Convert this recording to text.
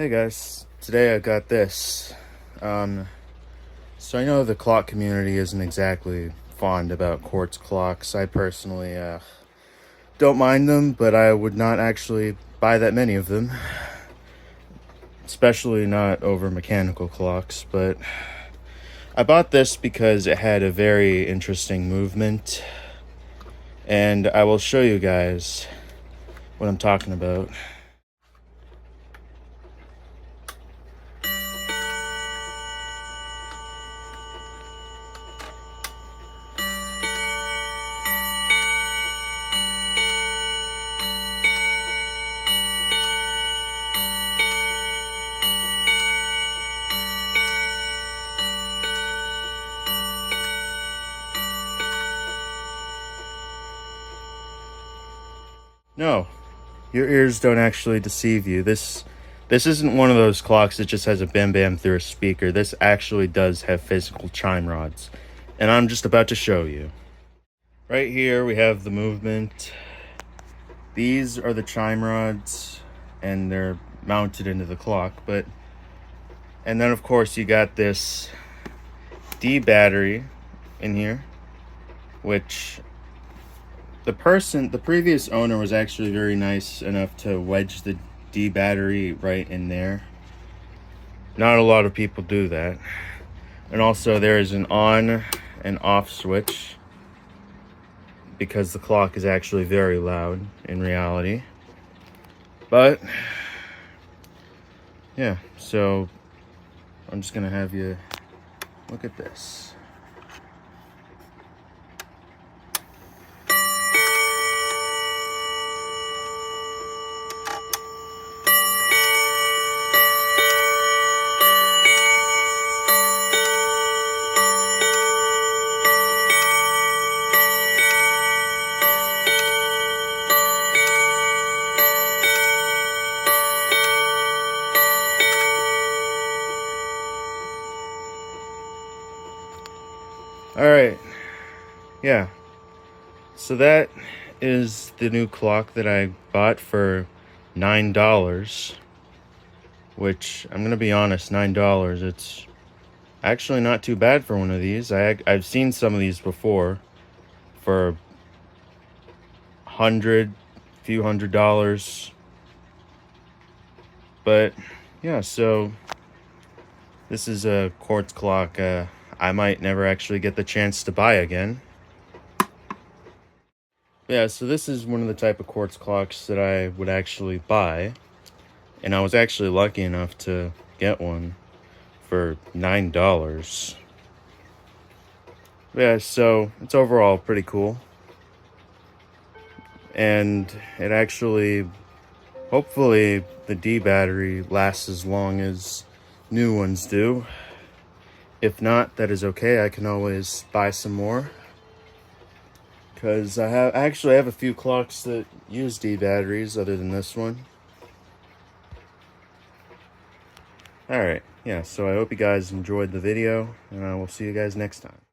Hey guys, today I got this. So I know the clock community isn't exactly fond about quartz clocks. I personally don't mind them, but I would not actually buy that many of them, especially not over mechanical clocks. But I bought this because it had a very interesting movement, and I will show you guys what I'm talking about. No, your ears don't actually deceive you. This isn't one of those clocks that just has a bam bam through a speaker. This actually does have physical chime rods, and I'm just about to show you. Right here we have the movement. These are the chime rods, and they're mounted into the clock. And then of course you got this D battery in here, which the previous owner was actually very nice enough to wedge the D battery right in there. Not a lot of people do that. And also there is an on and off switch, because the clock is actually very loud in reality. But yeah, so I'm just gonna have you look at this. Alright, yeah, so that is the new clock that I bought for $9, which, I'm gonna be honest, $9, it's actually not too bad for one of these. I've seen some of these before for few hundred dollars, but yeah, so this is a quartz clock I might never actually get the chance to buy again. Yeah, so this is one of the type of quartz clocks that I would actually buy, and I was actually lucky enough to get one for $9. Yeah, so it's overall pretty cool, and it actually, hopefully the D battery lasts as long as new ones do. If not, that is okay. I can always buy some more, because I actually have a few clocks that use D batteries other than this one. Alright, yeah, so I hope you guys enjoyed the video, and I will see you guys next time.